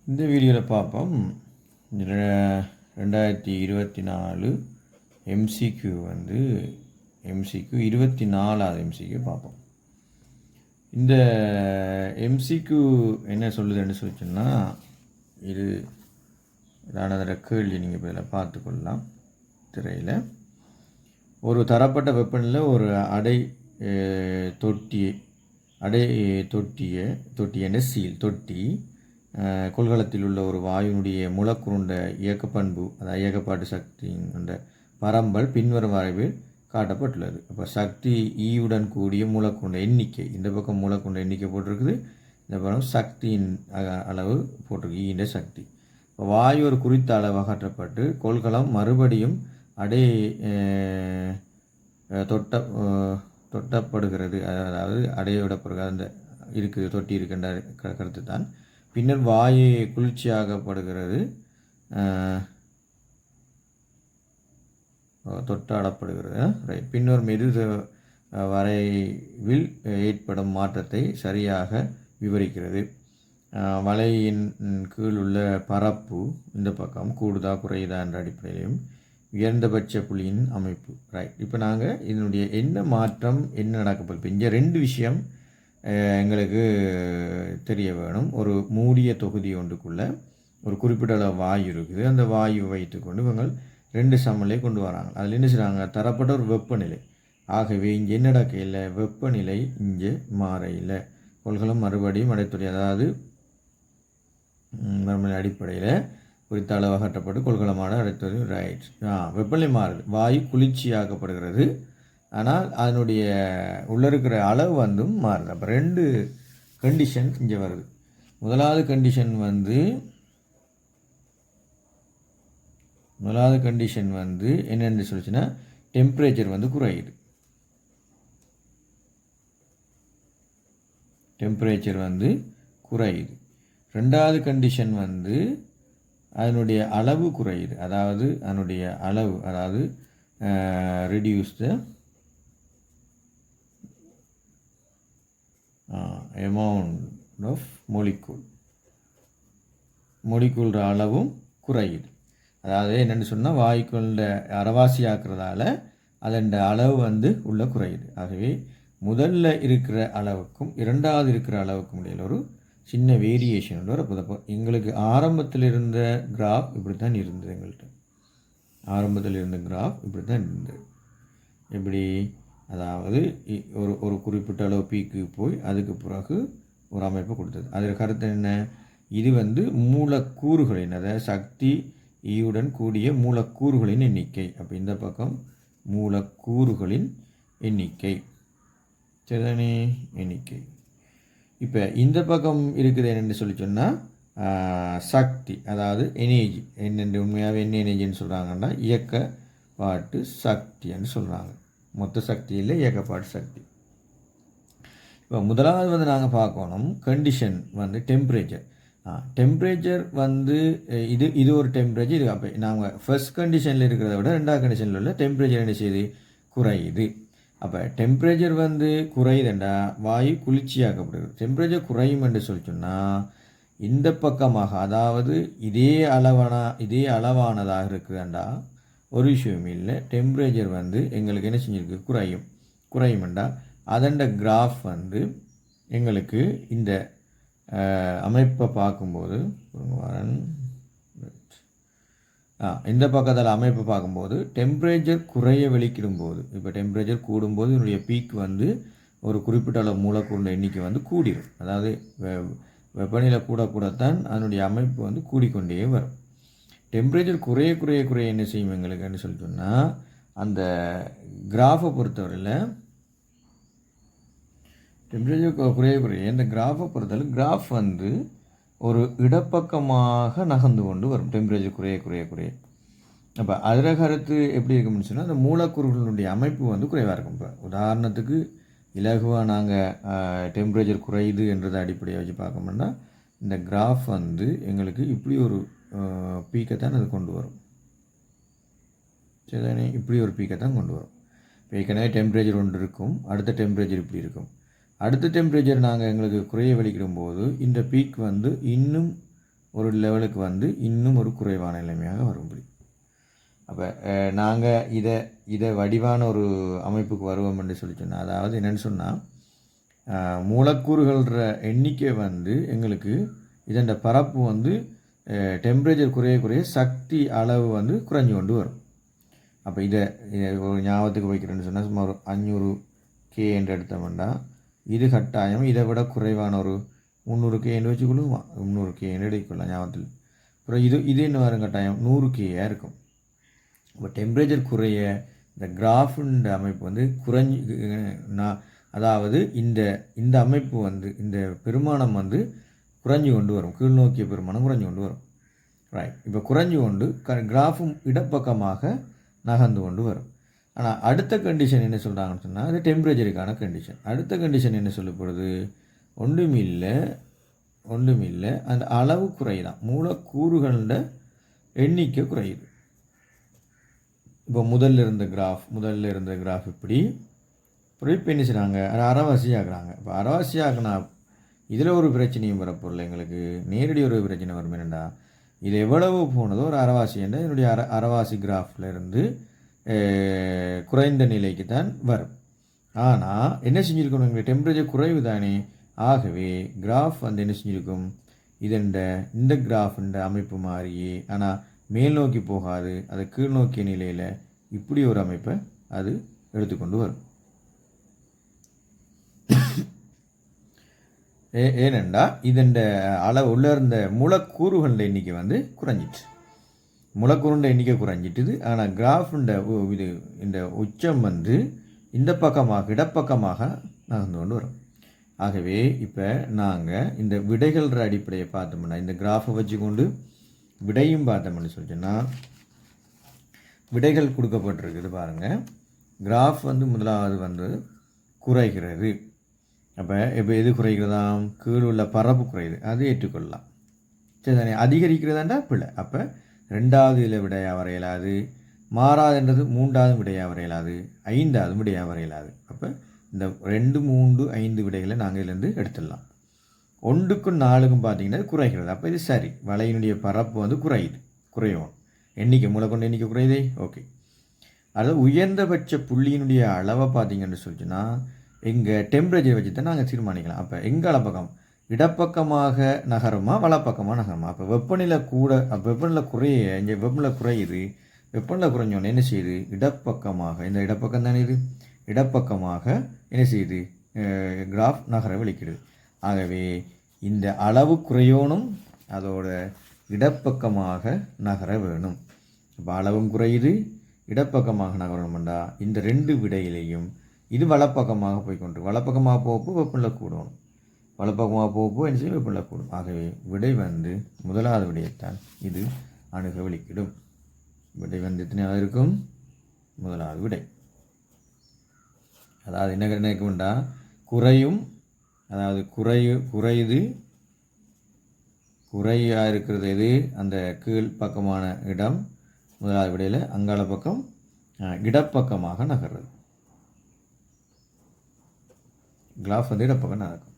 இந்த வீடியோவில் பார்ப்போம் 2024 எம்சிக்யூ எம்சிக்யூ 24வது எம்சிக்யூ பார்ப்போம். இந்த எம்சிக்யூ என்ன சொல்லுதுன்னு சொல்லிச்சுன்னா, இது இதான கேள்வி நீங்கள் இப்போ இதில் பார்த்துக்கொள்ளலாம். திரையில் ஒரு தரப்பட்ட வெப்பநிலை ஒரு தொட்டி என்ற சீல் தொட்டி கொள்கலத்தில் உள்ள ஒரு வாயுனுடைய மூலக்கூறுண்ட இயக்கப்பண்பு, அதாவது இயக்கப்பாட்டு சக்தி என்ற பரம்பல் பின்வரும் வரைவில் காட்டப்பட்டுள்ளது. அப்போ சக்தி ஈயுடன் கூடிய மூலக்கூறுண்ட எண்ணிக்கை, இந்த பக்கம் மூலக்கூறுண்ட எண்ணிக்கை போட்டிருக்குது, இந்த பக்கம் சக்தியின் அளவு போட்டிருக்கு, ஈண்ட சக்தி. இப்போ வாயு ஒரு குறித்த அளவு அகற்றப்பட்டு கொள்கலம் மறுபடியும் தொட்டப்படுகிறது, அதாவது விடப்படுகிறது, அந்த இருக்குது தொட்டி இருக்கின்ற கருத்து தான். பின்னர் வாயு குளிர்ச்சியாகப்படுகிறது, தொட்டாடப்படுகிறது. ரைட். பின்னர் மெது வரைவில் ஏற்படும் மாற்றத்தை சரியாக விவரிக்கிறது. வலையின் கீழ் உள்ள பரப்பு இந்த பக்கம் கூடுதா குறையுதா என்ற அடிப்படையிலையும் உயர்ந்தபட்ச புள்ளியின் அமைப்பு. ரைட். இப்போ நாங்கள் இதனுடைய என்ன மாற்றம் என்ன நடக்கப்போகுது, இங்கே ரெண்டு விஷயம் எங்களுக்கு தெரிய வேணும். ஒரு மூடிய தொகுதி ஒன்றுக்குள்ளே ஒரு குறிப்பிட்ட அளவு வாயு இருக்குது, அந்த வாயுவை வைத்துக்கொண்டு இவங்க ரெண்டு சமநிலை கொண்டு வராங்க. அதில் என்ன செய்கிறாங்க, தரப்பட்ட ஒரு வெப்பநிலை. ஆகவே இங்கே என்ன நடக்கையில் வெப்பநிலை இங்கே மாற இல்லை, கொள்கலம் மறுபடியும் அடைத்துறை, அதாவது அடிப்படையில் குறித்த அளவு அகற்றப்பட்டு கொள்கலமான அடைத்துறை. ரைட். வெப்பநிலை மாறுது, வாயு குளிர்ச்சியாக்கப்படுகிறது, ஆனால் அதனுடைய உள்ளே இருக்கிற அளவு மாறுது. அப்போ ரெண்டு கண்டிஷன் இங்கே வருது. முதலாவது கண்டிஷன் என்னென்னு சொல்லிச்சுன்னா, டெம்பரேச்சர் குறையுது. குறையுது. ரெண்டாவது கண்டிஷன் அதனுடைய அளவு குறையுது, அதாவது அதனுடைய அளவு, அதாவது reduce the amount of molecule அளவும் குறையுது. அதாவது என்னென்னு சொன்னால், வாயுக்கள அரைவாசி ஆக்குறதால அதன் அளவு உள்ள குறையுது. ஆகவே முதல்ல இருக்கிற அளவுக்கும் இரண்டாவது இருக்கிற அளவுக்கும் இடையில் ஒரு சின்ன வேரியேஷன் வரப்போ எங்களுக்கு ஆரம்பத்தில் இருந்த கிராஃப் இப்படி தான் இருந்தது. எங்கள்கிட்ட ஆரம்பத்தில் இருந்த கிராஃப் இப்படி தான் இருந்தது. எப்படி, அதாவது ஒரு குறிப்பிட்ட அளவு பீக்கு போய் அதுக்கு பிறகு ஒரு அமைப்பை கொடுத்தது. அதில் கருத்து என்ன, இது மூலக்கூறுகளின், அதாவது சக்தி ஈயுடன் கூடிய மூலக்கூறுகளின் எண்ணிக்கை. அப்போ இந்த பக்கம் மூலக்கூறுகளின் எண்ணிக்கை, சரிதானே, எண்ணிக்கை. இப்போ இந்த பக்கம் இருக்குது என்னென்னு சொல்லி சொன்னால் சக்தி, அதாவது எனர்ஜி. என்னென்று உண்மையாகவே என்ன எனர்ஜின்னு சொல்கிறாங்கன்னா, இயக்கப்பாட்டு சக்தின்னு சொல்கிறாங்க. மொத்த சக்தி இல்லை, இயக்கப்பாட்டு சக்தி. இப்போ முதலாவது நாங்கள் பார்க்கணும் கண்டிஷன் டெம்பரேச்சர். டெம்பரேச்சர் இது ஒரு டெம்பரேச்சர். இது அப்போ நாங்கள் ஃபர்ஸ்ட் கண்டிஷனில் இருக்கிறத விட ரெண்டாவது கண்டிஷனில் உள்ள டெம்பரேச்சர் என்ன செய்யுது, குறையுது. அப்போ டெம்பரேச்சர் குறையுதுண்டா வாயு குளிர்ச்சியாக்கப்படுது. டெம்பரேச்சர் குறையும் என்று சொல்லி சொன்னால் இந்த பக்கமாக, அதாவது இதே அளவானதாக இருக்குதுண்டா ஒரு விஷயம் இல்லை. டெம்பரேச்சர் எங்களுக்கு என்ன செஞ்சிருக்கு, குறையும்ண்டா அதண்ட கிராஃப் எங்களுக்கு இந்த அமைப்பை பார்க்கும்போது இந்த பக்கத்தில் அமைப்பை பார்க்கும்போது டெம்பரேச்சர் குறைய வெளிக்கிடும்போது, இப்போ டெம்பரேச்சர் கூடும்போது இதனுடைய பீக் ஒரு குறிப்பிட்ட அளவு மூலக்கூறு எண்ணிக்கை கூடிடும். அதாவது வெப்பநிலை கூடத்தான் அதனுடைய அமைப்பு கூடிக்கொண்டே வரும். டெம்பரேச்சர் குறைய என்ன செய்யும் எங்களுக்குன்னு சொல்லி சொன்னால், அந்த கிராஃபை பொறுத்தவரையில் டெம்பரேச்சர் குறைய இந்த கிராஃபை பொறுத்தவரை கிராஃப் ஒரு இடப்பக்கமாக நகர்ந்து கொண்டு வரும். டெம்பரேச்சர் குறைய. அப்போ அதில் கருத்து எப்படி இருக்கும்னு சொன்னால், அந்த மூலக்கூறுகளுடைய அமைப்பு குறைவாக இருக்கும். இப்போ உதாரணத்துக்கு இலகுவாக நாங்கள் டெம்பரேச்சர் குறையுது என்றதை அடிப்படையாக வச்சு பார்க்கணும்னா, இந்த கிராஃப் எங்களுக்கு இப்படி ஒரு பீக்கை தான் அது கொண்டு வரும். சரிதானே, இப்படி ஒரு பீக்கை தான் கொண்டு வரும். இப்போ ஏற்கனவே டெம்பரேச்சர் ஒன்று இருக்கும், அடுத்த டெம்பரேச்சர் இப்படி இருக்கும். அடுத்த டெம்பரேச்சர் நாங்கள் எங்களுக்கு குறைய வெளிக்கிடும் போது இந்த பீக் இன்னும் ஒரு லெவலுக்கு வந்து இன்னும் ஒரு குறைவான நிலைமையாக வரும்படி. அப்போ நாங்கள் இதை வடிவான ஒரு அமைப்புக்கு வருவோம் என்று சொல்லி சொன்னால், அதாவது என்னென்னு சொன்னால் மூலக்கூறுகள எண்ணிக்கை வந்து எங்களுக்கு இதன் பரப்பு வந்து டெம்பரேச்சர் குறைய சக்தி அளவு வந்து குறைஞ்சு கொண்டு வரும். அப்போ இதை ஒரு ஞாபகத்துக்கு வைக்கிறேன்னு சொன்னால் சும்மா ஒரு 500 K என்று எடுத்தோம்னா இது கட்டாயம் இதை விட குறைவான ஒரு 300 K என்று வச்சுக்கொள்ளுமா, 300 K என்று எடுத்துக்கொள்ளலாம் ஞாபகத்தில். அப்புறம் இது என்ன வரும் கட்டாயம் 100 K இருக்கும். இப்போ டெம்பரேச்சர் குறைய இந்த கிராஃபுன்ற அமைப்பு வந்து அதாவது இந்த அமைப்பு வந்து இந்த பெருமானம் வந்து குறைஞ்சு கொண்டு வரும், கீழ்நோக்கிய பெருமானம் குறைஞ்சு கொண்டு வரும். ரைட், இப்போ குறைஞ்சு கொண்டு கிராஃபும் இடப்பக்கமாக நகர்ந்து கொண்டு வரும். ஆனால் அடுத்த கண்டிஷன் என்ன சொல்கிறாங்கன்னு சொன்னால் அது டெம்பரேச்சருக்கான கண்டிஷன். அடுத்த கண்டிஷன் என்ன சொல்லப்படுது, ஒன்றுமில்லை அந்த அளவு குறையுதான், மூலக்கூறுகளோட எண்ணிக்கை குறையுது. இப்போ முதல்ல இருந்த கிராஃப் இப்படி இப்போ என்ன செய்கிறாங்க, அதை அரைவாசி ஆக்குறாங்க. இப்போ அரைவாசி ஆக்குனா இதில் ஒரு பிரச்சனையும் வரப்போல எங்களுக்கு நேரடி ஒரு பிரச்சனை வரும். என்னென்னா இது எவ்வளவு போனதோ ஒரு அரைவாசி என்ற என்னுடைய அரைவாசி கிராஃபில் இருந்து குறைந்த நிலைக்கு தான் வரும். ஆனால் என்ன செஞ்சுருக்கணும், எங்களுக்கு டெம்பரேச்சர் குறைவு தானே, ஆகவே கிராஃப் வந்து என்ன செஞ்சுருக்கும், இந்த கிராஃப்ன்ற அமைப்பு மாறியே ஆனால் மேல் நோக்கி போகாது, அதை கீழ் நோக்கிய நிலையில் இப்படி ஒரு அமைப்பை அது எடுத்துக்கொண்டு வரும். ஏனெண்டா இதன் அளவு உள்ள இருந்த மூலக்கூறுகள எண்ணிக்கை வந்து குறைஞ்சிட்டு, மூலக்கூறுண்ட எண்ணிக்கை குறைஞ்சிட்டுது. ஆனால் கிராஃபுண்ட இது இந்த உச்சம் வந்து இந்த பக்கமாக இடப்பக்கமாக நகர்ந்து கொண்டு வரும். ஆகவே இப்போ நாங்கள் இந்த விடைகள அடிப்படையை பார்த்தோம்னா இந்த கிராஃபை வச்சுக்கொண்டு விடையும் பார்த்தோம்னு சொல்லிச்சோன்னா விடைகள் கொடுக்கப்பட்டிருக்குது பாருங்கள். கிராஃப் வந்து முதலாவது வந்து குறைகிறது. அப்போ எது குறைகிறதாம், கீழே உள்ள பரப்பு குறையுது, அது ஏற்றுக்கொள்ளலாம். சரி தானே, அதிகரிக்கிறதாண்டா பிள்ளை. அப்போ ரெண்டாவது இதில் விடையாக வரையலாது, மாறாதுன்றது மூன்றாவது விடையாக வரையலாது, ஐந்தாவது விடையாக வரையலாது. அப்போ இந்த 2, 3, 5 விடைகளை நாங்கள் இதுலேருந்து எடுத்துடலாம். 1க்கும் 4க்கும் பார்த்தீங்கன்னா குறைகிறது. அப்போ இது சரி, வலையினுடைய பரப்பு வந்து குறையும் எண்ணிக்கை, மூலக்கொண்ட எண்ணிக்கை குறையுதே. ஓகே, அதாவது உயர்ந்தபட்ச புள்ளியினுடைய அளவை பார்த்தீங்கன்னு சொல்லிச்சுன்னா எங்கள் டெம்பரேச்சர் வச்சு தான் நாங்கள் தீர்மானிக்கலாம். அப்போ எங்கள் அளப்பக்கம் இடப்பக்கமாக நகருமா வலப்பக்கமாக நகருமா. அப்போ வெப்பநிலை வெப்பநிலை இங்கே வெப்பநிலை குறையுது, வெப்பநிலை குறைஞ்சோன்னு என்ன செய்யுது, இடப்பக்கமாக, இந்த இடப்பக்கம் தானே இது, இடப்பக்கமாக என்ன செய்யுது, கிராஃப் நகர வெளிக்கிடுது. ஆகவே இந்த அளவு குறையோனும் அதோட இடப்பக்கமாக நகர வேணும். இப்போ அளவும் குறையுது, இடப்பக்கமாக நகரணும்டா இந்த 2 விடையிலையும் இது வலப்பக்கமாக போய்கொண்டு, வலப்பக்கமாக போகப்போ வெப்பநிலை கூடணும், வலப்பக்கமாக போகப்போ என்ன செய்யும், வெப்பநிலை கூடும். ஆகவே விடை வந்து முதலாவது விடையைத்தான் இது அணுக வெளிக்கிடும். விடை வந்து எத்தனையாக இருக்கும், முதலாவது விடை. அதாவது என்ன நினைக்கும்டா குறையும், அதாவது குறையாக இருக்கிறது எது, அந்த கீழ் பக்கமான இடம் முதலாவது விடையில், அங்காள பக்கம் இடப்பக்கமாக நகர்றது, கிராஃப் வந்து இடப்பக்கம் நடக்கும்.